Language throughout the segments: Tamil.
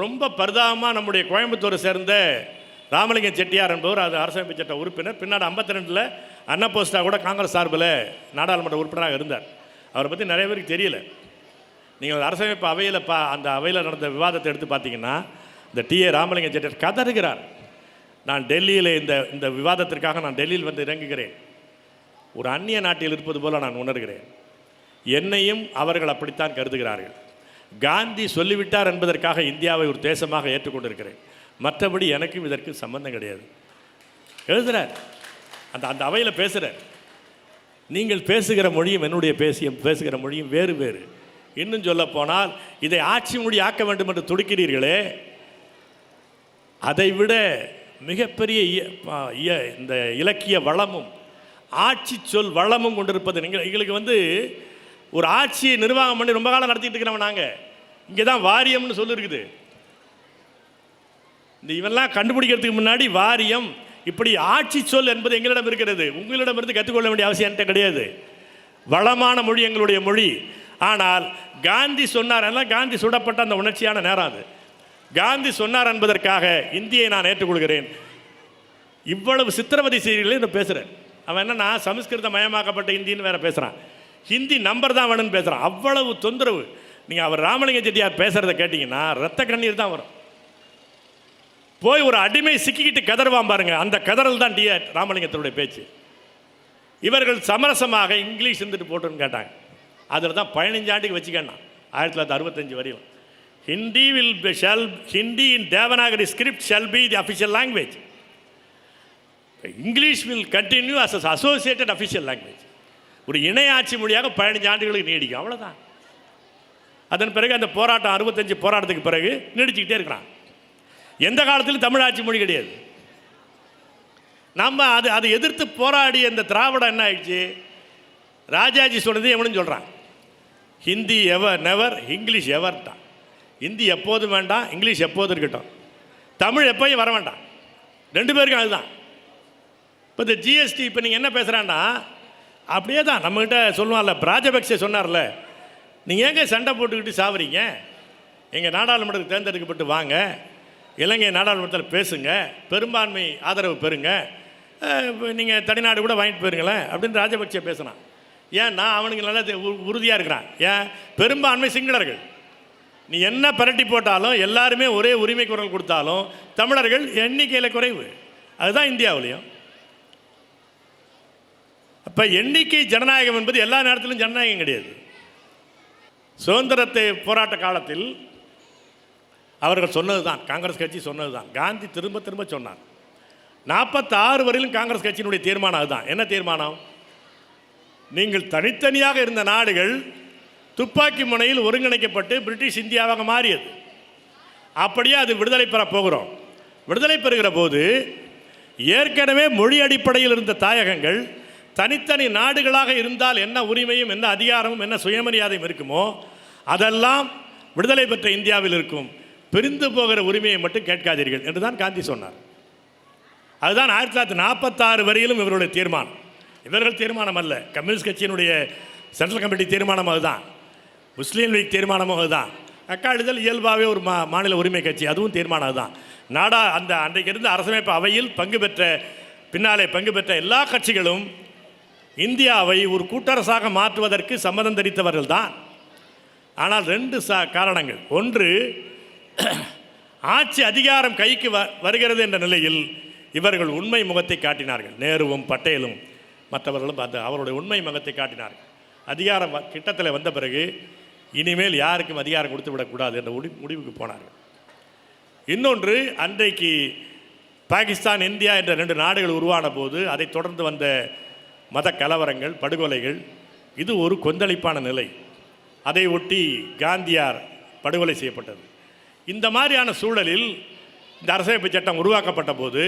ரொம்ப பரிதாபமாக நம்முடைய கோயம்புத்தூரை சேர்ந்த ராமலிங்கம் செட்டியார் என்பவர் அது அரசமைப்பு சட்ட உறுப்பினர். பின்னாடி 52 அன்னபோஸ்டா கூட காங்கிரஸ் சார்பில் நாடாளுமன்ற உறுப்பினராக இருந்தார். அவரை பற்றி நிறைய பேருக்கு தெரியல. நீங்கள் அரசமைப்பு அவையில் அந்த அவையில் நடந்த விவாதத்தை எடுத்து பார்த்தீங்கன்னா இந்த ராமலிங்கம் செட்டியார் கதறுகிறார். நான் டெல்லியில் இந்த விவாதத்திற்காக நான் டெல்லியில் வந்து இறங்குகிறேன். ஒரு அந்நிய நாட்டில் இருப்பது போல நான் உணர்கிறேன். என்னையும் அவர்கள் அப்படித்தான் கருதுகிறார்கள். காந்தி சொல்லிவிட்டார் என்பதற்காக இந்தியாவை ஒரு தேசமாக ஏற்றுக்கொண்டிருக்கிறேன். மற்றபடி எனக்கும் இதற்கு சம்பந்தம் கிடையாது எழுதுகிறார். அந்த அவையில் பேசுகிறார். நீங்கள் பேசுகிற மொழியும் என்னுடைய பேசுகிற மொழியும் வேறு வேறு. இன்னும் சொல்ல போனால் இதை ஆட்சி மொழி ஆக்க வேண்டும் என்று துடிக்கிறீர்களே, அதைவிட மிகப்பெரிய இந்த இலக்கிய வளமும் ஆட்சி சொல் வளமும் கொண்டிருப்பது எங்களுக்கு ஒரு ஆட்சியை நிர்வாகம் பண்ணி ரொம்ப காலம் நடத்திட்டு இருக்கிறவங்க நாங்கள். இங்கே தான் வாரியம்னு சொல்லிருக்குது. இவெல்லாம் கண்டுபிடிக்கிறதுக்கு முன்னாடி வாரியம் இப்படி ஆட்சி சொல் என்பது எங்களிடம் இருக்கிறது. உங்களிடமிருந்து கற்றுக்கொள்ள வேண்டிய அவசியம் என்கிட்ட கிடையாது. வளமான மொழி எங்களுடைய மொழி. ஆனால் காந்தி சொன்னார், காந்தி சுடப்பட்ட அந்த உணர்ச்சியான நேரம் அது. காந்தி சொன்னார் என்பதற்காக இந்தியை நான் ஏற்றுக்கொள்கிறேன். இவ்வளவு சித்திரவதை செய்திகளே நான் பேசுகிறேன். அவன் என்னன்னா சமஸ்கிருத மயமாக்கப்பட்ட இந்தின்னு வேற பேசுகிறான். ஹிந்தி நம்பர் தான் வேணும்னு பேசுகிறான். அவ்வளவு தொந்தரவு. நீங்கள் அவர் ராமலிங்க செட்டியார் பேசுகிறத கேட்டிங்கன்னா ரத்த கண்ணீர் தான் வரும். போய் ஒரு அடிமை சிக்கிக்கிட்டு கதறுவான் பாருங்க, அந்த கதறல் தான் ராமலிங்கத்தினுடைய பேச்சு. இவர்கள் சமரசமாக இங்கிலீஷ் இருந்துட்டு போட்டுன்னு கேட்டாங்க. அதில் தான் 15 ஆண்டுக்கு வச்சுக்கண்ணா 1965 வரையும் Hindi in Devanagari script shall be the official language. English will continue as associated official language. ஒரு இணையாட்சி மொழியாக 15 ஆண்டுகளுக்கு நீடிக்கும். அவ்வளோதான். அதன் பிறகு அந்த போராட்டம் 65 போராட்டத்துக்கு பிறகு நீடிச்சுக்கிட்டே இருக்கிறான். எந்த காலத்திலும் தமிழ் ஆட்சி மொழி கிடையாது. நம்ம அதை எதிர்த்து போராடி அந்த திராவிடம் என்ன ஆயிடுச்சு, ராஜாஜி சொல்கிறது எவனும் சொல்கிறான். ஹிந்தி எவர் நெவர், இங்கிலீஷ் எவர் தான். ஹிந்தி எப்போதும் வேண்டாம், இங்கிலீஷ் எப்போதும் இருக்கட்டும், தமிழ் எப்போயும் வர வேண்டாம். 2 பேருக்கும் அதுதான். இப்போ இந்த ஜிஎஸ்டி இப்போ நீங்கள் என்ன பேசுகிறான்னா அப்படியே தான் நம்மகிட்ட சொல்லுவான்ல, ராஜபக்சே சொன்னார்ல, நீங்கள் ஏங்க சண்டை போட்டுக்கிட்டு சாவறீங்க, எங்கள் நாடாளுமன்றத்துக்கு தேர்ந்தெடுக்கப்பட்டு வாங்க, இலங்கை நாடாளுமன்றத்தில் பேசுங்க, பெரும்பான்மை ஆதரவு பெறுங்க, நீங்கள் தனிநாடு கூட வாங்கிட்டு போயிருங்களேன் அப்படின்னு ராஜபக்சே பேசுனான். ஏன்னா அவனுக்கு நல்லா உறுதியாக இருக்கிறான். ஏன்? பெரும்பான்மை சிங்களர்கள். நீ என்ன பரட்டி போட்டாலும் எல்லாருமே ஒரே உரிமை குரல் கொடுத்தாலும் தமிழர்கள் எண்ணிக்கையில் குறைவு. அதுதான் இந்தியாவிலையும். அப்போ எண்ணிக்கை ஜனநாயகம் என்பது எல்லா நேரத்திலும் ஜனநாயகம் கிடையாது. சுதந்திரத்தை போராட்ட காலத்தில் அவர்கள் சொன்னது தான், காங்கிரஸ் கட்சி சொன்னது தான், காந்தி திரும்ப திரும்ப சொன்னார். 46 வரையிலும் காங்கிரஸ் கட்சியினுடைய தீர்மானம் அதுதான். என்ன தீர்மானம்? நீங்கள் தனித்தனியாக இருந்த நாடுகள் துப்பாக்கி முனையில் ஒருங்கிணைக்கப்பட்டு பிரிட்டிஷ் இந்தியாவாக மாறியது. அப்படியே அது விடுதலை பெற போகிறோம். விடுதலை பெறுகிற போது ஏற்கனவே மொழி அடிப்படையில் இருந்த தாயகங்கள் தனித்தனி நாடுகளாக இருந்தால் என்ன உரிமையும் என்ன அதிகாரமும் என்ன சுயமரியாதையும் இருக்குமோ அதெல்லாம் விடுதலை பெற்ற இந்தியாவில் இருக்கும். பிரிந்து போகிற உரிமையை மட்டும் கேட்காதீர்கள் என்று தான் காந்தி சொன்னார். அதுதான் 1946 வரையிலும் இவருடைய தீர்மானம். இவர்கள் தீர்மானம் அல்ல, கம்யூனிஸ்ட் கட்சியினுடைய சென்ட்ரல் கமிட்டி தீர்மானம் அதுதான், முஸ்லீம் லீக் தீர்மானமும் அதுதான், அக்காடுதல் இயல்பாகவே ஒரு மாநில உரிமை கட்சி அதுவும் தீர்மானம் அதுதான். அன்றைக்கு இருந்த அரசமைப்பு அவையில் பின்னாலே பங்கு பெற்ற எல்லா கட்சிகளும் இந்தியாவை ஒரு கூட்டரசாக மாற்றுவதற்கு சம்மதம் தெரிவித்தவர்கள் தான். ஆனால் 2 காரணங்கள். ஒன்று, ஆட்சி அதிகாரம் கைக்கு வருகிறது என்ற நிலையில் இவர்கள் உண்மை முகத்தை காட்டினார்கள். நேருவும் பட்டேலும் மற்றவர்களும் அவருடைய உண்மை முகத்தை காட்டினார்கள். அதிகாரம் கிட்டத்தில் வந்த பிறகு இனிமேல் யாருக்கும் அதிகாரம் கொடுத்து விடக்கூடாது என்ற முடிவுக்கு போனார்கள். இன்னொன்று, அன்றைக்கு பாகிஸ்தான் இந்தியா என்ற 2 நாடுகள் உருவான போது அதை தொடர்ந்து வந்த மத கலவரங்கள், படுகொலைகள், இது ஒரு கொந்தளிப்பான நிலை. அதை ஒட்டி காந்தியார் படுகொலை செய்யப்பட்டது. இந்த மாதிரியான சூழலில் இந்த அரசமைப்பு சட்டம் உருவாக்கப்பட்ட போது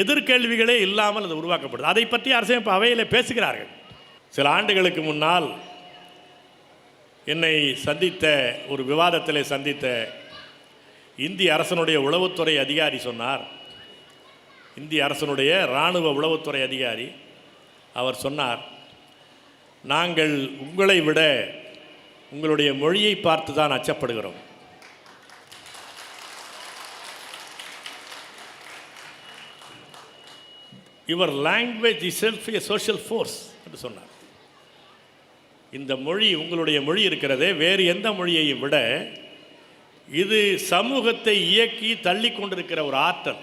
எதிர்கேள்விகளே இல்லாமல் அது உருவாக்கப்பட்டது. அதை பற்றி அரசமைப்பு அவையில் பேசுகிறார்கள். சில ஆண்டுகளுக்கு முன்னால் என்னை சந்தித்த ஒரு விவாதத்திலே சந்தித்த இந்திய அரசனுடைய உளவுத்துறை அதிகாரி சொன்னார், இந்திய அரசனுடைய இராணுவ உளவுத்துறை அதிகாரி அவர் சொன்னார், நாங்கள் உங்களை விட உங்களுடைய மொழியை பார்த்து தான் அச்சப்படுகிறோம். Your language is self a social force என்று சொன்னார். இந்த மொழி, உங்களுடைய மொழி இருக்கிறதே, வேறு எந்த மொழியையும் விட இது சமூகத்தை இயக்கி தள்ளி கொண்டிருக்கிற ஒரு ஆற்றல்,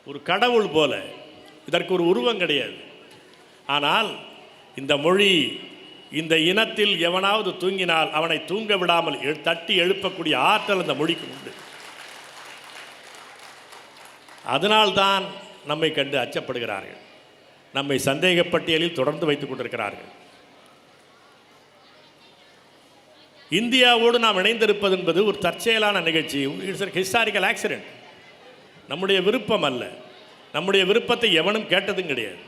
ஒரு கடவுள் போல. இதற்கு ஒரு உருவம் கிடையாது. ஆனால் இந்த மொழி, இந்த இனத்தில் எவனாவது தூங்கினால் அவனை தூங்க விடாமல் தட்டி எழுப்பக்கூடிய ஆற்றல் அந்த மொழிக்கு உண்டு. அதனால்தான் நம்மை கண்டு அச்சப்படுகிறார்கள், நம்மை சந்தேக பட்டியலில் தொடர்ந்து வைத்துக் கொண்டிருக்கிறார்கள். இந்தியாவோடு நாம் இணைந்திருப்பது என்பது ஒரு தற்செயலான நிகழ்ச்சி. It's historical accident. நம்முடைய விருப்பம் அல்ல. நம்முடைய விருப்பத்தை எவனும் கேட்டதும் கிடையாது.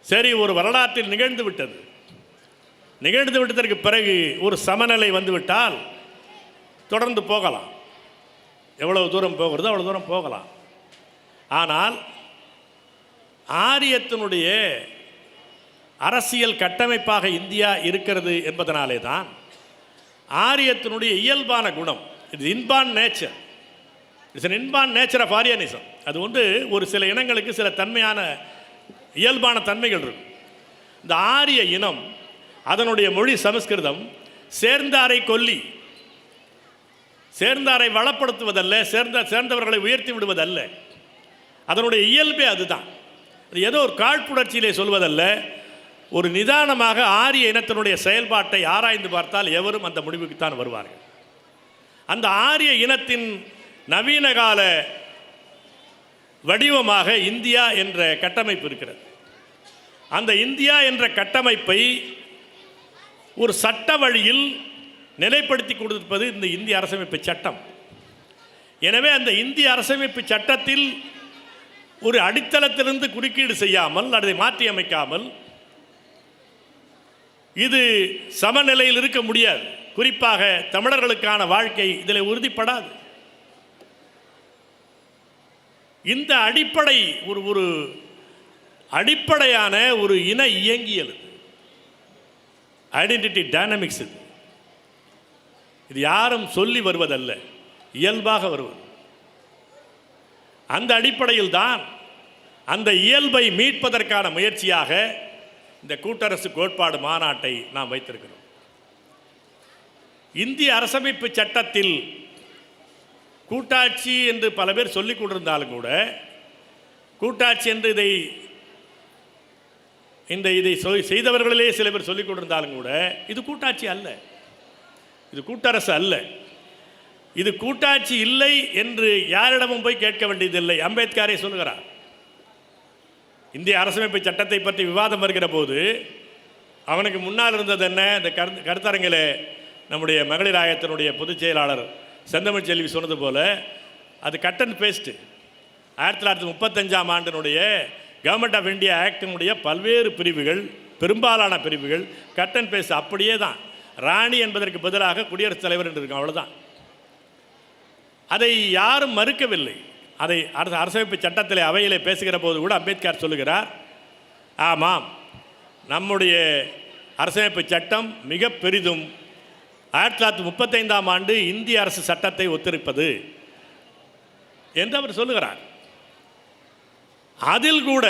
சரி, ஒரு வரலாற்றில் நிகழ்ந்து விட்டது. நிகழ்ந்து விட்டதற்கு பிறகு ஒரு சமநிலை வந்துவிட்டால் தொடர்ந்து போகலாம். எவ்வளவு தூரம் போகிறதோ அவ்வளோ தூரம் போகலாம். ஆனால் ஆரியத்தினுடைய அரசியல் கட்டமைப்பாக இந்தியா இருக்கிறது என்பதனாலே தான் ஆரியத்தினுடைய இயல்பான குணம், இது inborn nature, it's an inborn nature of Aryanism. அது ஒரு சில இனங்களுக்கு சில தன்மையான இயல்பான தன்மைகள் இருக்கும். இந்த ஆரிய இனம், அதனுடைய மொழி சமஸ்கிருதம், சேர்ந்தாரை கொல்லி, சேர்ந்தாரை வளப்படுத்துவதல்ல, சேர்ந்தவர்களை உயர்த்தி விடுவதல்ல. அதனுடைய இயல்பே அதுதான். அது ஏதோ ஒரு காழ்ப்புணர்ச்சியிலே சொல்வதல்ல. ஒரு நிதானமாக ஆரிய இனத்தினுடைய செயல்பாட்டை ஆராய்ந்து பார்த்தால் எவரும் அந்த முடிவுக்குத்தான் வருவார்கள். அந்த ஆரிய இனத்தின் நவீன கால வடிவமாக இந்தியா என்ற கட்டமைப்பு இருக்கிறது. அந்த இந்தியா என்ற கட்டமைப்பை ஒரு சட்ட வழியில் நிலைப்படுத்தி கொடுப்பது இந்த இந்திய அரசமைப்பு சட்டம். எனவே அந்த இந்திய அரசமைப்பு சட்டத்தில் ஒரு அடித்தளத்திலிருந்து குறுக்கீடு செய்யாமல், அதை மாற்றி அமைக்காமல் இது சமநிலையில் இருக்க முடியாது. குறிப்பாக தமிழர்களுக்கான வாழ்க்கை இதில் உறுதிப்படாது. இந்த அடிப்படை ஒரு அடிப்படையான ஒரு இன இயங்கியல், ஐடென்டிட்டி டைனமிக்ஸ். இது யாரும் சொல்லி வருவதல்ல, இயல்பாக வருவது. அந்த அடிப்படையில் தான் அந்த இயல்பை மீட்பதற்கான முயற்சியாக இந்த கூட்டரசு கோட்பாடு மாநாட்டை நாம் வைத்திருக்கிறோம். இந்திய அரசமைப்பு சட்டத்தில் கூட்டாட்சி என்று பல பேர் சொல்லிக் கொண்டிருந்தாலும் கூட, கூட்டாட்சி என்று இதை செய்தவர்களிலே சில பேர் சொல்லிக் கொண்டிருந்தாலும் கூட, இது கூட்டாட்சி அல்ல, இது கூட்டரசு அல்ல. இது கூட்டாட்சி இல்லை என்று யாரிடமும் போய் கேட்க வேண்டியதில்லை. அம்பேத்கரே சொல்லுகிறார். இந்திய அரசமைப்பு சட்டத்தை பற்றி விவாதம் வருகிற போது அவனுக்கு முன்னால் இருந்தது என்ன? இந்த கருத்தரங்கில் நம்முடைய மகளிர் ஆயத்தினுடைய பொதுச் செயலாளர் செந்தமிழ் செல்வி சொன்னது போல, அது கட் அண்ட் பேஸ்ட்டு. 1935ஆம் ஆண்டினுடைய கவர்மெண்ட் ஆஃப் இந்தியா ஆக்டினுடைய பல்வேறு பிரிவுகள், பெரும்பாலான பிரிவுகள் கட் அண்ட் பேஸ்ட் அப்படியே தான். ராணி என்பதற்கு பதிலாக குடியரசுத் தலைவர் என்று இருக்கும், அவ்வளோதான். அதை யாரும் மறுக்கவில்லை. அதை அரசமைப்பு சட்டத்தில் அவையிலே பேசுகிற போது கூட அம்பேத்கர் சொல்லுகிறார், ஆமாம், நம்முடைய அரசமைப்பு சட்டம் மிக பெரிதும் 1935ஆம் ஆண்டு இந்திய அரசு சட்டத்தை ஒத்திருப்பது என்று அவர் சொல்லுகிறார். அதில் கூட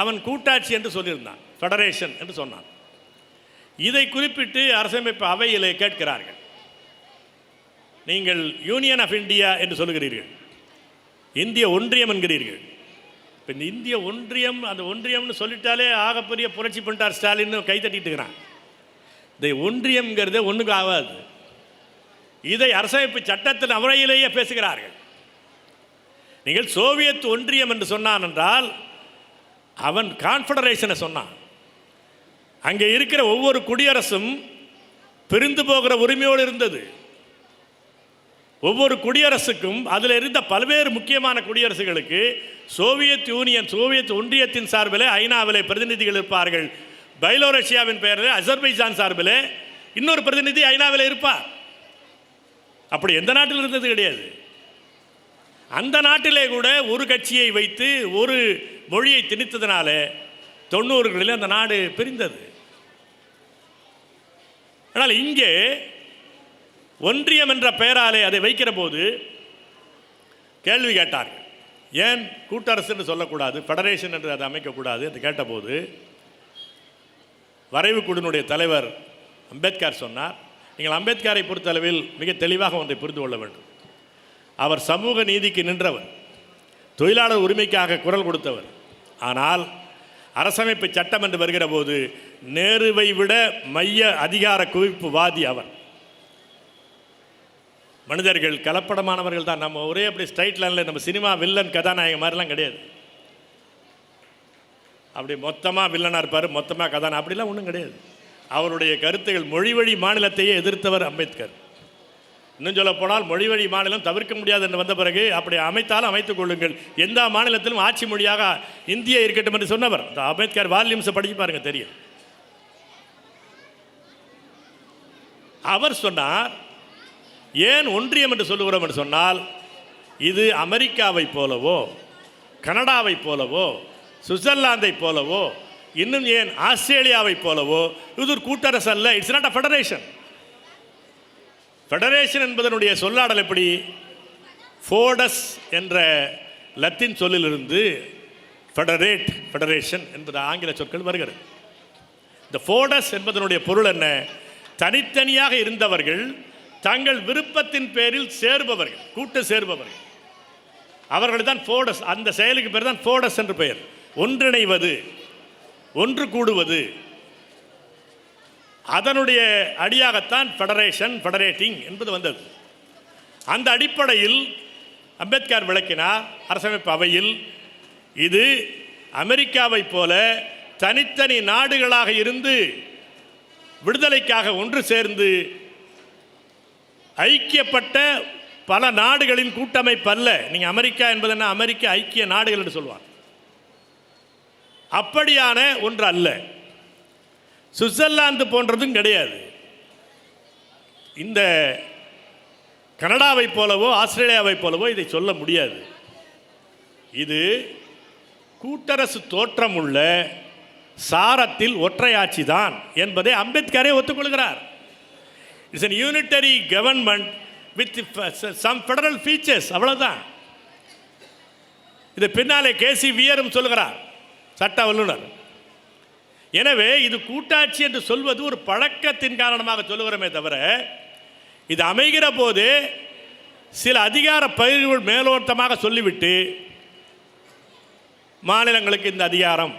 அவன் கூட்டாட்சி என்று சொல்லியிருந்தான், ஃபெடரேஷன் என்று சொன்னான். இதை குறிப்பிட்டு அரசமைப்பு அவையிலே கேட்கிறார்கள், நீங்கள் யூனியன் ஆஃப் இந்தியா என்று சொல்லுகிறீர்கள், இந்திய ஒன்றியம் என்கிறீர்கள். இப்போ இந்த இந்திய ஒன்றியம், அந்த ஒன்றியம்னு சொல்லிட்டாலே ஆகப்பெரிய புரட்சி பண்ணிட்டார் ஸ்டாலின் கைத்தட்டிட்டு இருக்கிறான். இந்த ஒன்றியம்ங்கிறதே ஒன்றுக்கு ஆகாது. இதை அரசமைப்பு சட்டத்தின் அவையிலேயே பேசுகிறார்கள். நீங்கள் சோவியத் ஒன்றியம் என்று சொன்னான் என்றால் அவன் கான்ஃபெடரேஷனை சொன்னான். அங்கே இருக்கிற ஒவ்வொரு குடியரசும் பிரிந்து போகிற உரிமையோடு இருந்தது. ஒவ்வொரு குடியரசுக்கும் அதில் இருந்த பல்வேறு முக்கியமான குடியரசுகளுக்கு சோவியத் யூனியன், சோவியத் ஒன்றியத்தின் சார்பில் ஐநாவிலே பிரதிநிதிகள் இருப்பார்கள். பைலோரஷியாவின் பெயரில் அசர்பைஜான் சார்பில் இன்னொரு பிரதிநிதி ஐநாவில் இருப்பார். அப்படி எந்த நாட்டில் இருந்தது கிடையாது. அந்த நாட்டிலே கூட ஒரு கட்சியை வைத்து ஒரு மொழியை திணித்ததுனால 90களில் அந்த நாடு பிரிந்தது. ஆனால் இங்கே ஒன்றியம் என்ற பெயராலே அதை வைக்கிற போது கேள்வி கேட்டார்கள். ஏன் கூட்டரசு என்று சொல்லக்கூடாது, ஃபெடரேஷன் என்று அதை அமைக்கக்கூடாது என்று கேட்டபோது வரைவு குழுவினுடைய தலைவர் அம்பேத்கர் சொன்னார், நீங்கள் அம்பேத்கரை பொறுத்தளவில் மிக தெளிவாக ஒன்றை புரிந்து கொள்ள வேண்டும். அவர் சமூக நீதிக்கு நின்றவர், தொழிலாளர் உரிமைக்காக குரல் கொடுத்தவர். ஆனால் அரசமைப்பு சட்டம் என்று வருகிற போது நேருவை விட மைய அதிகார குவிப்புவாதி அவர். மனிதர்கள் கலப்படமானவர்கள் தான். நம்ம ஒரே அப்படி ஸ்ட்ரைட் லைனில் நம்ம சினிமா வில்லன் கதாநாயகன் மாதிரிலாம் கிடையாது. அப்படி மொத்தமாக வில்லனாக இருப்பார், மொத்தமாக கதாநாயகன் அப்படிலாம் ஒன்றும் கிடையாது. அவருடைய கருத்துகள் மொழி வழி மாநிலத்தையே எதிர்த்தவர் அம்பேத்கர். இன்னும் சொல்ல போனால் மொழி வழி மாநிலம் தவிர்க்க முடியாது என்று வந்த பிறகு அப்படி அமைத்தாலும் அமைத்துக் கொள்ளுங்கள், எந்த மாநிலத்திலும் ஆட்சி மொழியாக இந்தியா இருக்கட்டும் என்று சொன்னவர். இந்த அம்பேத்கர் வால்யூம்ஸை படிச்சு பாருங்க, தெரியும். அவர் சொன்னார், ஏன் ஒன்றியம் என்று சொல்லுகிறோம் என்று சொன்னால், இது அமெரிக்காவை போலவோ கனடாவை போலவோ சுவிட்சர்லாந்தை போலவோ இன்னும் ஏன் ஆஸ்திரேலியாவை போலவோ இது ஒரு கூட்டரசு அல்ல. It's not a federation. Federation என்பதனுடைய சொல்லாடல் எப்படி? ஃபோடஸ் என்ற லத்தீன் சொல்லிலிருந்து ஃபெடரேட், ஃபெடரேஷன் என்பது ஆங்கில சொற்கள் வருகிறது. இந்த ஃபோடஸ் என்பதனுடைய பொருள் என்ன? தனித்தனியாக இருந்தவர்கள் தங்கள் விருப்பத்தின் பேரில் சேர்பவர்கள், கூட்டு சேர்பவர்கள், அவர்கள் தான் ஃபோடஸ். அந்த செயலுக்கு பேர் தான் ஃபோடஸ் என்று பெயர். ஒன்றிணைவது, ஒன்று கூடுவது, அதனுடைய அடியாகத்தான் ஃபெடரேஷன், ஃபெடரேட்டிங் என்பது வந்தது. அந்த அடிப்படையில் அம்பேத்கர் விளக்கினார் அரசமைப்பு அவையில், இது அமெரிக்காவை போல தனித்தனி நாடுகளாக இருந்து விடுதலைக்காக ஒன்று சேர்ந்து ஐக்கியப்பட்ட பல நாடுகளின் கூட்டமைப்பு அல்ல. நீங்கள் அமெரிக்கா என்பது என்ன? அமெரிக்க ஐக்கிய நாடுகள் என்று சொல்வார். அப்படியான ஒன்று அல்ல. சுவிட்சர்லாந்து போன்றதும் கிடையாது. இந்த கனடாவை போலவோ ஆஸ்திரேலியாவை போலவோ இதை சொல்ல முடியாது. இது கூட்டரசு தோற்றம் உள்ள சாரத்தில் ஒற்றையாட்சி தான் என்பதை அம்பேத்கரே ஒத்துக்கொள்கிறார். It's an unitary government with some federal features, அவ்வளவுதான். இது பின்னாலே கேசி வியரும் சொல்கிறார், சட்ட வல்லுநர். எனவே இது கூட்டாட்சி என்று சொல்வது ஒரு பழக்கத்தின் காரணமாக சொல்லுகிறோமே தவிர, இது அமைகிற போது சில அதிகார பகிர்வுகள் மேலோட்டமாக சொல்லிவிட்டு மாநிலங்களுக்கு இந்த அதிகாரம்,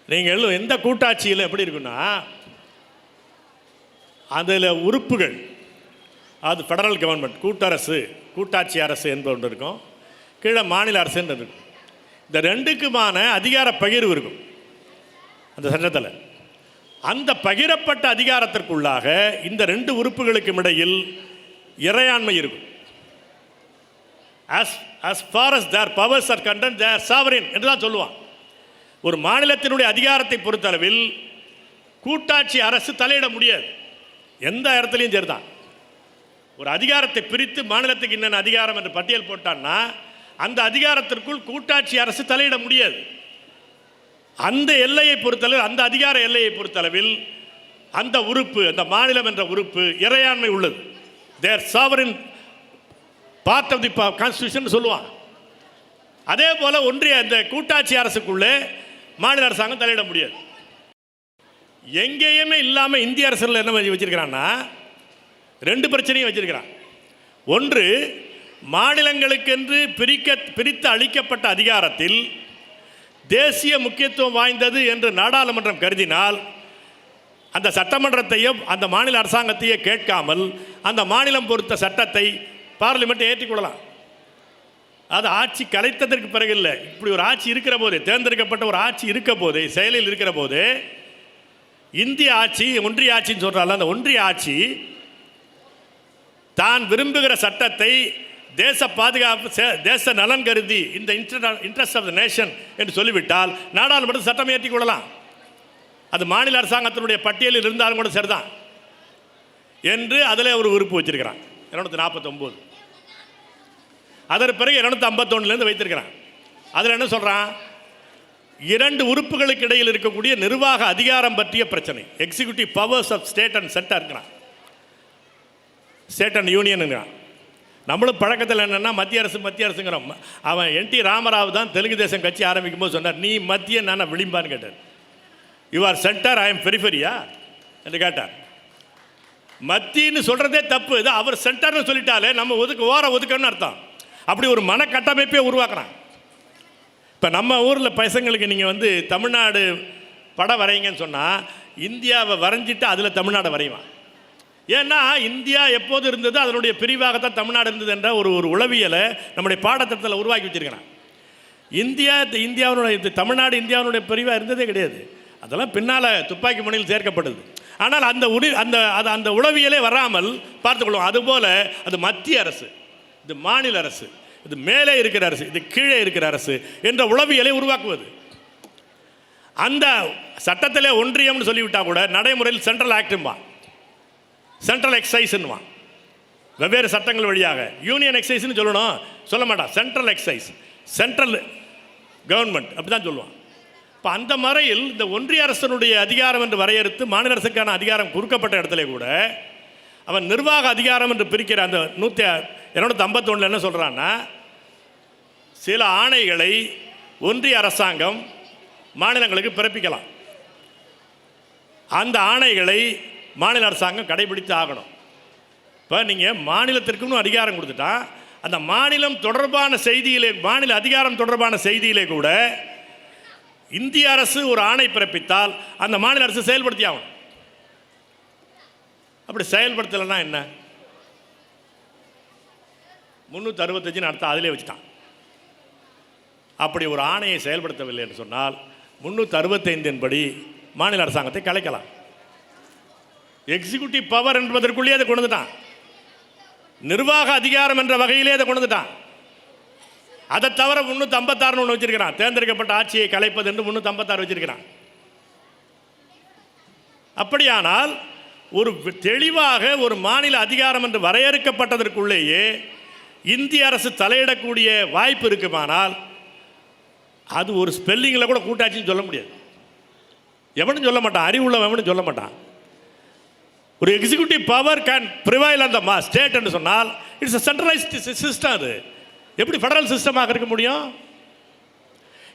நீங்கள் எந்த கூட்டாட்சியில் எப்படி இருக்குன்னா, அதில் உறுப்புகள், அது ஃபெடரல் கவர்மெண்ட், கூட்டரசு, கூட்டாட்சி அரசு என்பது ஒன்று இருக்கும், கீழே மாநில அரசு என்று இருக்கும். இந்த ரெண்டுக்குமான அதிகார பகிர்வு இருக்கும் அந்த சட்டத்தில். அந்த பகிரப்பட்ட அதிகாரத்திற்குள்ளாக இந்த ரெண்டு உறுப்புகளுக்கும் இடையில் இறையாண்மை இருக்கும். as far as their powers are concerned, they are sovereign என்று தான் சொல்லுவான். ஒரு மாநிலத்தினுடைய அதிகாரத்தை பொறுத்தளவில் கூட்டாட்சி அரசு தலையிட முடியாது. எந்த இடத்துலையும் சரிதான். ஒரு அதிகாரத்தை பிரித்து மாநிலத்துக்கு என்னென்ன அதிகாரம் என்று பட்டியல் போட்டான்னா அந்த அதிகாரத்திற்குள் கூட்டாட்சி அரசு தலையிட முடியாது. அந்த எல்லையை பொறுத்தளவில், அந்த அதிகார எல்லையை பொறுத்தளவில் அந்த உறுப்பு, அந்த மாநிலம் என்ற உறுப்பு இறையாண்மை உள்ளது. There sovereign part of the constitution சொல்லுவான். அதே போல ஒன்றிய அந்த கூட்டாட்சி அரசுக்குள்ளே மாநில அரசாங்கம் தலையிட முடியாது. எங்கேயுமே இல்லாமல் இந்திய அரசில் என்ன வச்சிருக்கிறான்னா ரெண்டு பிரச்சனையும் வச்சிருக்கிறான். ஒன்று, மாநிலங்களுக்கென்று பிரித்து அளிக்கப்பட்ட அதிகாரத்தில் தேசிய முக்கியத்துவம் வாய்ந்தது என்று நாடாளுமன்றம் கருதினால் அந்த சட்டமன்றத்தையும் அந்த மாநில அரசாங்கத்தையே கேட்காமல் அந்த மாநிலம் பொறுத்த சட்டத்தை பார்லிமெண்ட் ஏற்றிக்கொள்ளலாம். அது ஆட்சி கலைத்ததற்கு பிறகு இல்லை. இப்படி ஒரு ஆட்சி இருக்கிற போது, தேர்ந்தெடுக்கப்பட்ட ஒரு ஆட்சி இருக்க போது, செயலில் இருக்கிற போது, இந்திய ஆட்சி ஒன்றிய ஆட்சின்னு சொல்கிறாள், அந்த ஒன்றிய ஆட்சி தான் விரும்புகிற சட்டத்தை தேச பாதுகாப்பு, தேச நலன் கருதி, இந்த இன்ட்ரெஸ்ட் ஆஃப் த நேஷன் என்று சொல்லிவிட்டால் நாடாளுமன்ற சட்டம் ஏற்றிக் கொள்ளலாம். அது மாநில அரசாங்கத்தினுடைய பட்டியலில் இருந்தாலும் கூட சரிதான் என்று அதில் ஒரு உறுப்பு வச்சிருக்கிறான் 249. அதற்கு பிறகு 251 வைத்திருக்கிறான். அதில் என்ன சொல்கிறான்? இரண்டு உறுப்புகளுக்கு இடையில் இருக்கக்கூடிய நிர்வாக அதிகாரம் பற்றிய பிரச்சனை, executive powers of state and centre இருக்கிறான், ஸ்டேட் அண்ட் யூனியன் இருக்கிறான். நம்மளும் பழக்கத்தில் என்னென்னா மத்திய அரசுங்கிறோம். அவன் என்டி ராமராவ் தான் தெலுங்கு தேசம் கட்சி ஆரம்பிக்கும் போது சொன்னார், நீ மத்திய நான் விளிம்பான்னு கேட்டார். You are centre, I am பெரிஃபெரியா என்று கேட்டார். மத்தின்னு சொல்கிறதே தப்பு. இது அவர் சென்டர்னு சொல்லிட்டாலே நம்ம ஒதுக்கணும்னு அர்த்தம். அப்படி ஒரு மனக்கட்டமைப்பே உருவாக்குறான். இப்போ நம்ம ஊரில் பசங்களுக்கு நீங்கள் தமிழ்நாடு படம் வரைங்கன்னு சொன்னால் இந்தியாவை வரைஞ்சிட்டு அதில் தமிழ்நாடை வரைவான். ஏன்னா இந்தியா எப்போது இருந்தது அதனுடைய பிரிவாகத்தான் தமிழ்நாடு இருந்தது என்ற ஒரு உளவியலை நம்முடைய பாடத்திட்டத்தில் உருவாக்கி வச்சிருக்கிறான். இந்தியாவுடைய தமிழ்நாடு இந்தியாவுடைய பிரிவாக இருந்ததே கிடையாது. அதெல்லாம் பின்னால் துப்பாக்கி முனையில் சேர்க்கப்படுது. ஆனால் அந்த உளவியலே வராமல் பார்த்துக்கொள்வோம். அதுபோல் அது மத்திய அரசு, இது மாநில அரசு, இது மேலே இருக்கிற அரசு, இது கீழே இருக்கிற அரசு என்ற உளவியலை உருவாக்குவது. அந்த சட்டத்திலே ஒன்றியம்னு சொல்லிவிட்டால் கூட நடைமுறையில் சென்ட்ரல் ஆக்டும்பான், சென்ட்ரல் எக்ஸைஸ்ன்னுவான். வெவ்வேறு சட்டங்கள் வழியாக யூனியன் எக்ஸைஸ்ன்னு சொல்லணும், சொல்ல மாட்டான். சென்ட்ரல் எக்ஸைஸ், சென்ட்ரல் கவர்மெண்ட் அப்படி தான் சொல்லுவான். இப்போ அந்த முறையில் இந்த ஒன்றிய அரசனுடைய அதிகாரம் என்று வரையறுத்து மாநில அரசுக்கான அதிகாரம் குறுக்கப்பட்ட இடத்துல கூட அவன் நிர்வாக அதிகாரம் என்று பிரிக்கிற அந்த 251 என்ன சொல்கிறான்னா, சில ஆணைகளை ஒன்றிய அரசாங்கம் மாநிலங்களுக்கு பிறப்பிக்கலாம். அந்த ஆணைகளை மாநில அரசாங்கம் கடைபிடித்து ஆகணும். இப்போ நீங்கள் மாநிலத்திற்குன்னு அதிகாரம் கொடுத்துட்டா அந்த மாநிலம் தொடர்பான செய்தியிலே, மாநில அதிகாரம் தொடர்பான செய்தியிலே கூட இந்திய அரசு ஒரு ஆணை பிறப்பித்தால் அந்த மாநில அரசு செயல்படுத்தி ஆகணும். அப்படி செயல்படுத்தலைன்னா என்ன? 365 அர்த்தம் அதிலே வச்சுட்டான். அப்படி ஒரு ஆணையை செயல்படுத்தவில்லை என்று சொன்னால் 365 படி மாநில அரசாங்கத்தை கலைக்கலாம். எக்ஸிக்யூட்டிவ் பவர் என்பதற்குள்ளேயே அதை கொண்டு வந்துட்டான். நிர்வாக அதிகாரம் என்ற வகையிலே அதை கொண்டு வந்துட்டான். அதை தவிர 356 ஒன்று வச்சிருக்கிறான். தேர்ந்தெடுக்கப்பட்ட ஆட்சியை கலைப்பது என்று 356 வச்சிருக்கிறான். அப்படியானால் ஒரு தெளிவாக ஒரு மாநில அதிகாரம் என்று வரையறுக்கப்பட்டதற்குள்ளேயே இந்திய அரசு தலையிடக்கூடிய வாய்ப்பு இருக்குமானால் அது ஒரு ஸ்பெல்லிங்கில் கூட கூட்டாட்சின்னு சொல்ல முடியாது. எவனும் சொல்ல மாட்டான், அறிவுள்ளவனும் சொல்ல மாட்டான். ஒரு executive power can prevail on the state என்று சொன்னால் இட்ஸ் அ சென்ட்ரலைஸ்டு சிஸ்டம். அது எப்படி ஃபெடரல் சிஸ்டமாக இருக்க முடியும்?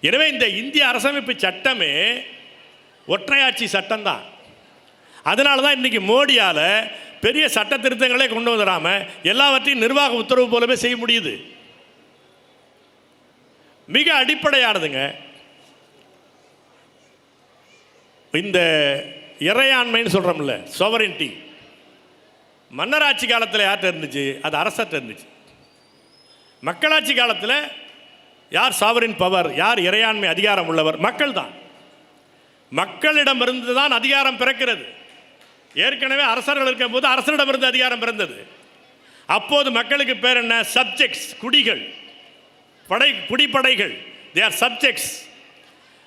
எனவே இந்த இந்திய அரசமைப்பு சட்டமே ஒற்றையாட்சி சட்டம் தான். அதனால தான் இன்றைக்கி மோடியால் பெரிய சட்ட திருத்தங்களே கொண்டு வந்துடாமல் எல்லாவற்றையும் நிர்வாக உத்தரவு போலவே செய்ய முடியுது. மிக அடிப்படையானதுங்க இந்த இறையாண்மைன்னு சொல்கிறோம்ல, சோவரின்டி. மன்னராட்சி காலத்தில் யார்கிட்ட இருந்துச்சு? அது அரசர்கிட்ட இருந்துச்சு. மக்களாட்சி காலத்தில் யார் சாவரின் பவர், யார் இறையாண்மை அதிகாரம் உள்ளவர்? மக்கள் தான். மக்களிடமிருந்து தான் அதிகாரம் பிறக்கிறது. ஏற்கனவே அரசர்கள் இருக்கும் போது அரசரிடமிருந்து அதிகாரம் பிறந்தது. அப்போது மக்களுக்கு பேர் என்ன? சப்ஜெக்ட்ஸ், குடிகள், குடிப்படைகள். They are subjects.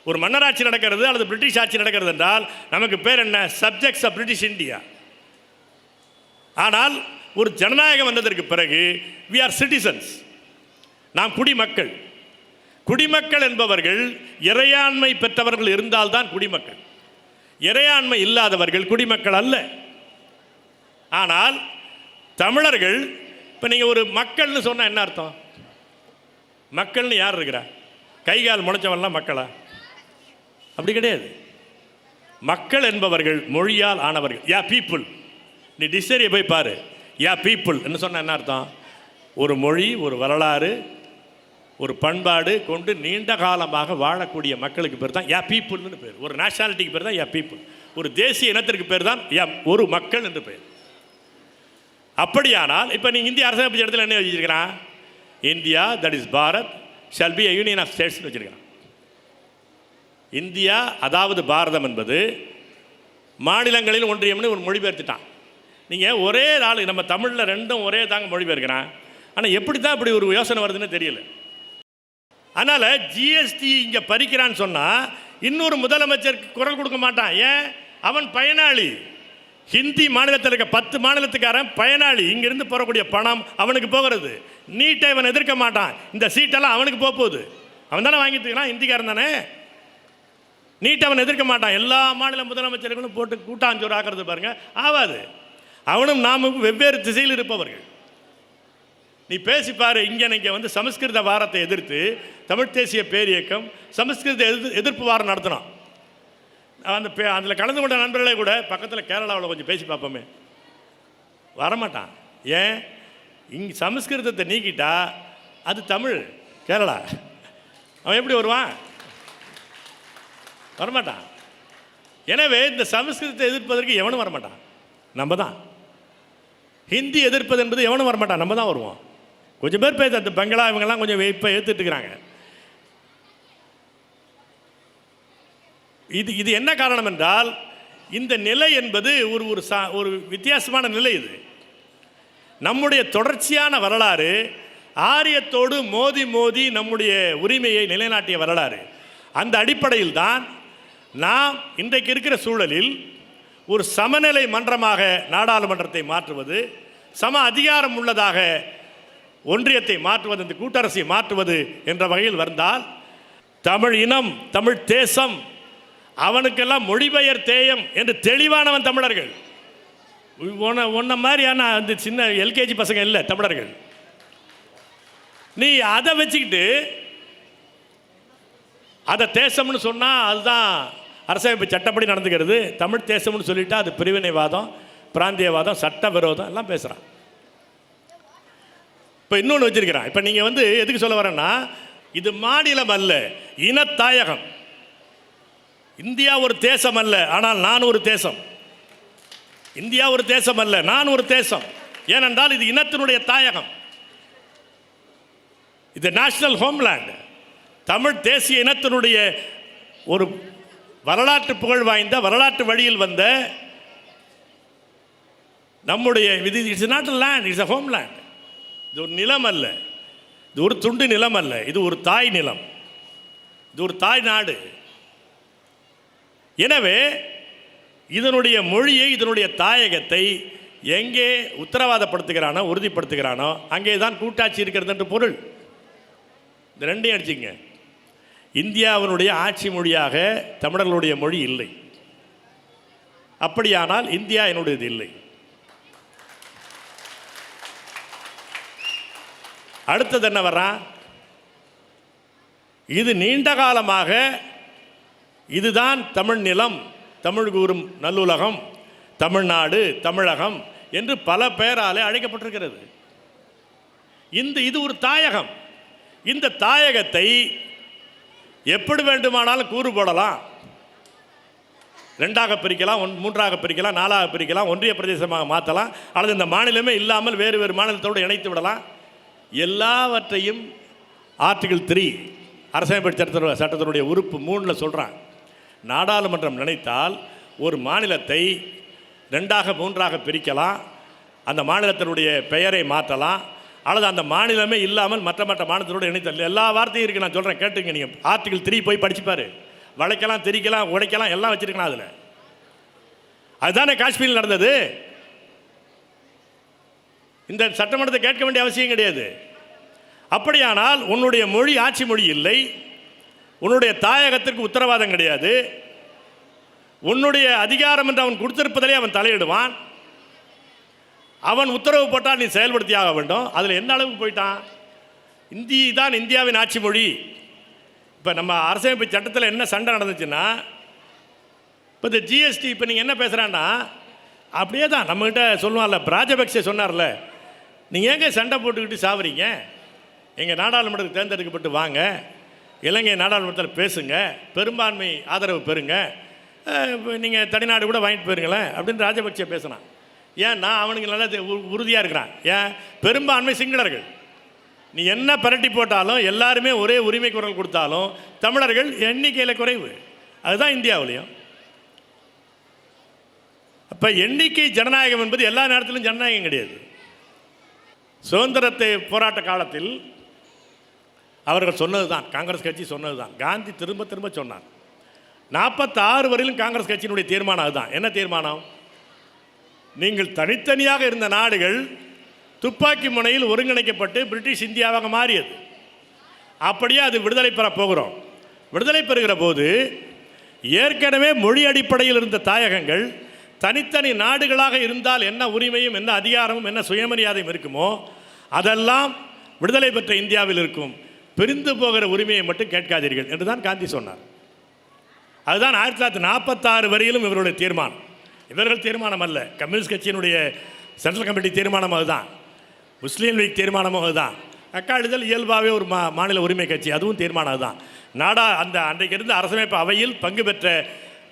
ஒரு மன்னராட்சி நடக்கிறது அல்லது பிரிட்டிஷ் ஆட்சி நடக்கிறது என்றால் நமக்கு பேர் என்ன? Subjects of British India. ஆனால் ஒரு ஜனநாயகம் வந்ததற்கு பிறகு வி ஆர் சிட்டிசன்ஸ், நாம் குடிமக்கள். குடிமக்கள் என்பவர்கள் இறையாண்மை பெற்றவர்கள் இருந்தால்தான் குடிமக்கள். இறையாண்மை இல்லாதவர்கள் குடிமக்கள் அல்ல. ஆனால் தமிழர்கள், இப்போ நீங்கள் ஒரு மக்கள்னு சொன்னால் என்ன அர்த்தம்? மக்கள்னு யார் இருக்கிறா? கைகால் முளைச்சவன்லாம் மக்களா? அப்படி கிடையாது. மக்கள் என்பவர்கள் மொழியால் ஆனவர்கள். Yeah people. நீ டிக்ஷனரியை போய் பாரு. யா பீப்புள் என்ன சொன்ன என்ன அர்த்தம்? ஒரு மொழி, ஒரு வரலாறு, ஒரு பண்பாடு கொண்டு நீண்ட காலமாக வாழக்கூடிய மக்களுக்கு பேர் தான் யா பீப்புள்னு பேர். ஒரு நேஷனாலிட்டிக்கு பேர் தான் யா பீப்புள். ஒரு தேசிய இனத்திற்கு பேர் தான் யா ஒரு மக்கள் என்று பேர். அப்படியானால் இப்போ நீங்கள் இந்திய அரசமைப்பு இடத்துல என்ன வச்சுருக்கிறான்? India, that is Bharat, shall be a union of ஸ்டேட்ஸ்னு வச்சுருக்கிறான். இந்தியா அதாவது பாரதம் என்பது மாநிலங்களில் ஒன்றியம்னு ஒரு மொழிபெயர்த்துட்டான். நீங்கள் ஒரே நாள் நம்ம தமிழில் ரெண்டும் ஒரே தாங்க மொழிபெயர்க்கிறான். ஆனால் எப்படி தான் இப்படி ஒரு யோசனை வருதுன்னு தெரியல. அதனால் ஜிஎஸ்டி இங்கே பறிக்கிறான்னு சொன்னால் இன்னொரு முதலமைச்சருக்கு குரல் கொடுக்க மாட்டான். ஏன்? அவன் பயனாளி. ஹிந்தி மாநிலத்தில் இருக்க 10 மாநிலத்துக்காரன் பயனாளி. இங்கிருந்து போகக்கூடிய பணம் அவனுக்கு போகிறது. நீட்டை அவன் எதிர்க்க மாட்டான். இந்த சீட்டெல்லாம் அவனுக்கு போகுது. அவன் தானே வாங்கிட்டு இருக்கான், ஹிந்திக்காரன் தானே. நீட்டை அவன் எதிர்க்க மாட்டான். எல்லா மாநில முதலமைச்சர்களும் போட்டு கூட்டாஞ்சோறு ஆக்கிறது பாருங்க, ஆகாது. அவனும் நாமும் வெவ்வேறு திசையில் இருப்பவர்கள். நீ பேசிப்பார். இங்கே வந்து சமஸ்கிருத வாரத்தை எதிர்த்து தமிழ் தேசிய பேரியக்கம் சமஸ்கிருத எதிர்ப்பு வாரம் நடத்தினோம். அந்த அதில் கலந்து கொண்ட நண்பர்களே கூட பக்கத்தில் கேரளாவில் கொஞ்சம் பேசி பார்ப்போமே, வரமாட்டான். ஏன்? இங்கே சமஸ்கிருதத்தை நீக்கிட்டா அது தமிழ் கேரளா, அவன் எப்படி வருவான்? வரமாட்டான். எனவே இந்த சமஸ்கிருதத்தை எதிர்ப்பதற்கு எவனும் வரமாட்டான், நம்ம தான். ஹிந்தி எதிர்ப்பது என்பது எவனும் வரமாட்டான், நம்ம தான் வருவோம். கொஞ்சம் பேர் பேச அந்த பங்களா இவங்கெல்லாம் கொஞ்சம் இப்போ ஏற்றுட்டுருக்கிறாங்க. இது என்ன காரணம் என்றால், இந்த நிலை என்பது ஒரு வித்தியாசமான நிலை. இது நம்முடைய தொடர்ச்சியான வரலாறு, ஆரியத்தோடு மோதி மோதி நம்முடைய உரிமையை நிலைநாட்டிய வரலாறு. அந்த அடிப்படையில் தான் நாம் இன்றைக்கு இருக்கிற சூழலில் ஒரு சமநிலை மன்றமாக நாடாளுமன்றத்தை மாற்றுவது, சம அதிகாரம் உள்ளதாக ஒன்றியத்தை மாற்றுவது, இந்த கூட்டரசை மாற்றுவது என்ற வகையில் வந்தால், தமிழ் இனம் தமிழ் தேசம் அவனுக்கெல்லாம் மொழிபெயர் தேயம் என்று தெளிவானவன் தமிழர்கள். ஒன்ன மாதிரியான அந்த சின்ன எல்கேஜி பசங்க இல்லை தமிழர்கள். நீ அதை வச்சுக்கிட்டு அதை தேசம்னு சொன்னால் அதுதான் அரசமைப்பு சட்டப்படி நடந்துக்கிறது. தமிழ் தேசம்னு சொல்லிட்டா அது பிரிவினைவாதம், பிராந்தியவாதம், சட்ட விரோதம் எல்லாம் பேசுகிறான். இப்போ இன்னொன்று வச்சிருக்கிறான். இப்போ நீங்கள் வந்து எதுக்கு சொல்ல வரேன்னா, இது மாநிலம் அல்ல, இனத்தாயகம். இந்தியா ஒரு தேசம் அல்ல, ஆனால் நான் ஒரு தேசம். இந்தியா ஒரு தேசம் அல்ல, நான் ஒரு தேசம். ஏனென்றால் இது இனத்தினுடைய தாயகம். இது நேஷனல் ஹோம்லேண்ட். தமிழ் தேசிய இனத்தினுடைய ஒரு வரலாற்று புகழ் வாய்ந்த வரலாற்று வழியில் வந்த நம்முடைய இது it's not land, it's a homeland. இது ஒரு நிலம் அல்ல, இது ஒரு துண்டு நிலம் அல்ல, இது ஒரு தாய் நிலம், இது ஒரு தாய் நாடு. எனவே இதனுடைய மொழியை, இதனுடைய தாயகத்தை எங்கே உத்தரவாதப்படுத்துகிறானோ, உறுதிப்படுத்துகிறானோ, அங்கே தான் கூட்டாட்சி இருக்கிறது என்று பொருள். இந்த ரெண்டையும் அடிச்சிங்க. இந்தியாவினுடைய ஆட்சி மொழியாக தமிழர்களுடைய மொழி இல்லை. அப்படியானால் இந்தியா என்னுடையது இல்லை. அடுத்தது என்ன வர்றான்? இது நீண்ட காலமாக இதுதான் தமிழ் நிலம், தமிழ் கூறும் நல்லுலகம், தமிழ்நாடு, தமிழகம் என்று பல பெயராலே அழைக்கப்பட்டிருக்கிறது. இது ஒரு தாயகம். இந்த தாயகத்தை எப்படி வேண்டுமானாலும் கூறு போடலாம். ரெண்டாக பிரிக்கலாம், மூன்றாக பிரிக்கலாம், நாலாக பிரிக்கலாம், ஒன்றிய பிரதேசமாக மாற்றலாம், அல்லது இந்த மாநிலமே இல்லாமல் வேறு வேறு மாநிலத்தோடு இணைத்து விடலாம். எல்லாவற்றையும் ஆர்டிகிள் 3 அரசியலமைப்பு சட்டத்தினுடைய உறுப்பு 3 சொல்கிறான். நாடாளுமன்றம் நினைத்தால் ஒரு மாநிலத்தை 2ஆக 3ஆக பிரிக்கலாம், அந்த மாநிலத்தினுடைய பெயரை மாற்றலாம், அல்லது அந்த மாநிலமே இல்லாமல் மற்ற மாநிலத்தோடு இணைத்தல். எல்லா வார்த்தையும் இருக்குது, நான் சொல்கிறேன் கேட்டுங்க. நீங்கள் ஆர்டிகிள் 3 போய் படிச்சுப்பார். வளைக்கலாம், திரிக்கலாம், உடைக்கலாம், எல்லாம் வச்சுருக்கலாம் அதில். அதுதானே காஷ்மீரில் நடந்தது. இந்த சட்டமன்றத்தை கேட்க வேண்டிய அவசியம் கிடையாது. அப்படியானால் உன்னுடைய மொழி ஆட்சி மொழி இல்லை, உன்னுடைய தாயகத்திற்கு உத்தரவாதம் கிடையாது, உன்னுடைய அதிகாரம் என்று அவன் கொடுத்திருப்பதிலே அவன் தலையிடுவான். அவன் உத்தரவு போட்டால் நீ செயல்படுத்தியாக வேண்டும். அதில் என்ன அளவுக்கு போயிட்டான்? இந்தி தான் இந்தியாவின் ஆட்சி மொழி. இப்போ நம்ம அரசியலமைப்பு சட்டத்தில் என்ன சண்டை நடந்துச்சுன்னா, இப்போ இந்த ஜிஎஸ்டி இப்போ நீங்கள் என்ன பேசுகிறான்னா, அப்படியே தான் நம்மகிட்ட சொல்லுவான்ல, ராஜபக்சே சொன்னார்ல, நீங்கள் ஏங்க சண்டை போட்டுக்கிட்டு சாவுறீங்க, எங்கள் நாடாளுமன்றத்துக்கு தேர்ந்தெடுக்கப்பட்டு வாங்க, இலங்கை நாடாளுமன்றத்தில் பேசுங்க, பெரும்பான்மை ஆதரவு பெறுங்க, நீங்கள் தனிநாடு கூட வாங்கிட்டு போயிருங்களேன் அப்படின்னு ராஜபக்சே பேசினான். ஏன்னா அவனுக்கு நல்லா உறுதியாக இருக்கிறான். ஏன்? பெரும்பான்மை சிங்களர்கள். நீ என்ன பரட்டி போட்டாலும், எல்லாருமே ஒரே உரிமை குரல் கொடுத்தாலும் தமிழர்கள் எண்ணிக்கையில் குறைவு. அதுதான் இந்தியாவிலையும். அப்போ எண்ணிக்கை ஜனநாயகம் என்பது எல்லா நேரத்திலும் ஜனநாயகம் கிடையாது. சுதந்திரத்தை போராட்ட காலத்தில் அவர்கள் சொன்னது தான், காங்கிரஸ் கட்சி சொன்னது தான், காந்தி திரும்ப திரும்ப சொன்னார். 46 வரையிலும் காங்கிரஸ் கட்சியினுடைய தீர்மானம் அதுதான். என்ன தீர்மானம்? நீங்கள் தனித்தனியாக இருந்த நாடுகள் துப்பாக்கி முனையில் ஒருங்கிணைக்கப்பட்டு பிரிட்டிஷ் இந்தியாவாக மாறியது. அப்படியே அது விடுதலை பெற போகிறோம். விடுதலை பெறுகிற போது ஏற்கனவே மொழி அடிப்படையில் இருந்த தாயகங்கள் தனித்தனி நாடுகளாக இருந்தால் என்ன உரிமையும், என்ன அதிகாரமும், என்ன சுயமரியாதையும் இருக்குமோ, அதெல்லாம் விடுதலை பெற்ற இந்தியாவில் இருக்கும். பிரிந்து போகிற உரிமையை மட்டும் கேட்காதீர்கள் என்று தான் காந்தி சொன்னார். அதுதான் 1946 வரையிலும் இவருடைய தீர்மானம். இவர்கள் தீர்மானம் அல்ல, கம்யூனிஸ்ட் கட்சியினுடைய சென்ட்ரல் கமிட்டி தீர்மானம் அதுதான், முஸ்லீம் லீக் தீர்மானமும் அதுதான், அக்காடுதல் இயல்பாகவே ஒரு மாநில உரிமை கட்சி அதுவும் தீர்மானம் அதுதான். நாடா அந்த அன்றைக்கு இருந்த அரசமைப்பு அவையில்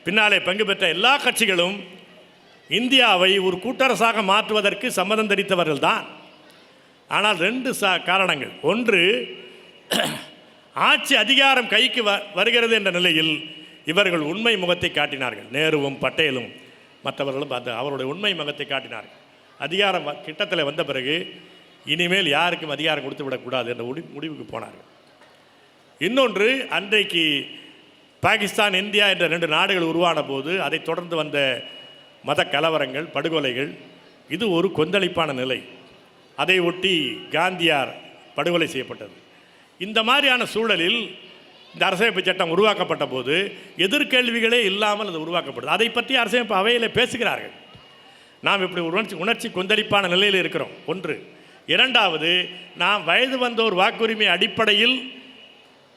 பின்னாலே பங்கு பெற்ற எல்லா கட்சிகளும் இந்தியாவை ஒரு கூட்டரசாக மாற்றுவதற்கு சம்மதம் தெரிவித்தவர்கள் தான். ஆனால் 2 காரணங்கள். ஒன்று, ஆட்சி அதிகாரம் கைக்கு வருகிறது என்ற நிலையில் இவர்கள் உண்மை முகத்தை காட்டினார்கள். நேருவும் பட்டேலும் மற்றவர்களும் அவருடைய உண்மை முகத்தை காட்டினார்கள். அதிகாரம் கிட்டத்தில் வந்த பிறகு இனிமேல் யாருக்கும் அதிகாரம் கொடுத்து விடக்கூடாது என்ற முடிவுக்கு போனார்கள். இன்னொன்று, அன்றைக்கு பாகிஸ்தான் இந்தியா என்ற 2 நாடுகள் உருவான போது அதை தொடர்ந்து வந்த மத கலவரங்கள், படுகொலைகள், இது ஒரு கொந்தளிப்பான நிலை. அதை ஒட்டி காந்தியார் படுகொலை செய்யப்பட்டது. இந்த மாதிரியான சூழலில் இந்த அரசமைப்பு சட்டம் உருவாக்கப்பட்ட போது எதிர்கேள்விகளே இல்லாமல் அது உருவாக்கப்பட்டது. அதை பற்றி அரசமைப்பு அவையில் பேசுகிறார்கள். நாம் இப்படி உணர்ச்சி கொந்தளிப்பான நிலையில் இருக்கிறோம். ஒன்று. இரண்டாவது, நாம் வயது வந்தோர் வாக்குரிமை அடிப்படையில்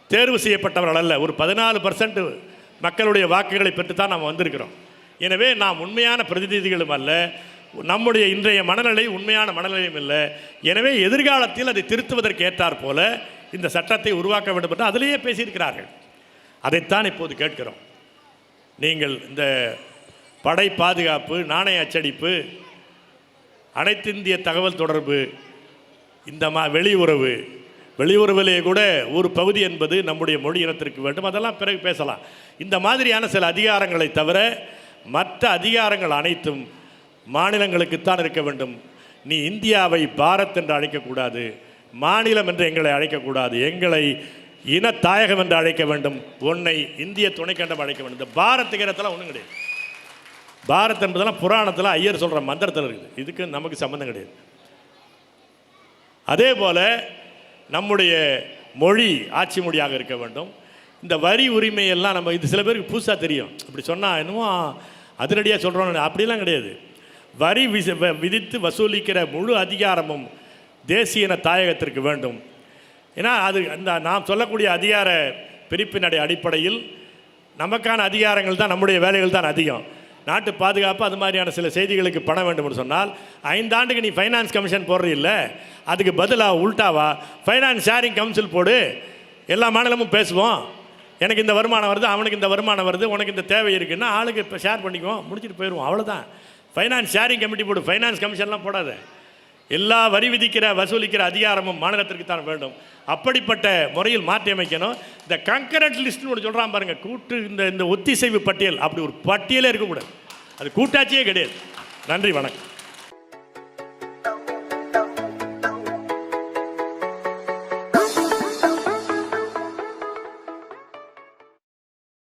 தேர்வு செய்யப்பட்டவர்கள் அல்ல. ஒரு 14% மக்களுடைய வாக்குகளை பெற்றுத்தான் நாம் வந்திருக்கிறோம். எனவே நாம் உண்மையான பிரதிநிதிகளும் அல்ல, நம்முடைய இன்றைய மனநிலை உண்மையான மனநிலையும் இல்லை. எனவே எதிர்காலத்தில் அதை திருத்துவதற்கு ஏற்றாற் போல இந்த சட்டத்தை உருவாக்க வேண்டும் என்று அதிலேயே பேசியிருக்கிறார்கள். அதைத்தான் இப்போது கேட்கிறோம். நீங்கள் இந்த படை பாதுகாப்பு, நாணய அச்சடிப்பு, அனைத்து இந்திய தகவல் தொடர்பு, இந்த வெளியுறவிலே கூட ஒரு பகுதி என்பது நம்முடைய மொழி இனத்திற்கு வேண்டும். அதெல்லாம் பிறகு பேசலாம். இந்த மாதிரியான சில அதிகாரங்களை தவிர மற்ற அதிகாரங்கள் அனைத்தும் மாநிலங்களுக்குத்தான் இருக்க வேண்டும். நீ இந்தியாவை பாரத் என்று அழைக்கக்கூடாது, மாநிலம் என்று எங்களை அழைக்கக்கூடாது, எங்களை இனத்தாயகம் என்று அழைக்க வேண்டும், உன்னை இந்திய துணைக்கண்டம் அழைக்க வேண்டும். இந்த பாரத்துக்கிறதெல்லாம் ஒன்றும் கிடையாது. பாரத் என்பதெல்லாம் புராணத்தில் ஐயர் சொல்கிற மந்திரத்தில் இருக்குது. இதுக்கு நமக்கு சம்மந்தம் கிடையாது. அதே போல் நம்முடைய மொழி ஆட்சி மொழியாக இருக்க வேண்டும். இந்த வரி உரிமையெல்லாம் நம்ம இது சில பேருக்கு புதுசாக தெரியும். அப்படி சொன்னால் இன்னும் அதிரடியாக சொல்கிறோம், அப்படிலாம் கிடையாது. வரி விதித்து வசூலிக்கிற முழு அதிகாரமும் தேசிய இன தாயகத்திற்கு வேண்டும். ஏன்னா அது நாம் சொல்லக்கூடிய அதிகார பிரிப்பினுடைய அடிப்படையில் நமக்கான அதிகாரங்கள் தான், நம்முடைய வேலைகள் தான் அதிகம். நாட்டு பாதுகாப்பு அது மாதிரியான சில செய்திகளுக்கு பணம் வேண்டும்னு சொன்னால் 5 ஆண்டுக்கு நீ ஃபைனான்ஸ் கமிஷன் போடுறீல்ல, அதுக்கு பதிலாக உல்டாவா ஃபைனான்ஸ் ஷேரிங் கவுன்சில் போடு, எல்லா மாநிலமும் பேசுவோம். எனக்கு இந்த வருமானம் வருது, அவனுக்கு இந்த வருமானம் வருது, உனக்கு இந்த தேவை இருக்குன்னா ஆளுக்கு இப்போ ஷேர் பண்ணிக்குவோம், முடிச்சுட்டு போயிடுவோம், அவ்வளோதான். ஃபைனான்ஸ் ஷேரிங் கமிட்டி போடு, ஃபைனான்ஸ் கமிஷன்லாம் போடாத. எல்லா வரி வசூலிக்கிற அதிகாரமும் மாநிலத்திற்கு தான் வேண்டும். அப்படிப்பட்ட முறையில் மாற்றி அமைக்கணும். இந்த கங்கரண்ட் லிஸ்ட்னு ஒன்று சொல்கிறான் பாருங்கள், கூட்டு இந்த ஒத்திசைவு பட்டியல், அப்படி ஒரு பட்டியலே இருக்கக்கூடாது. அது கூட்டாட்சியே கிடையாது. நன்றி, வணக்கம்.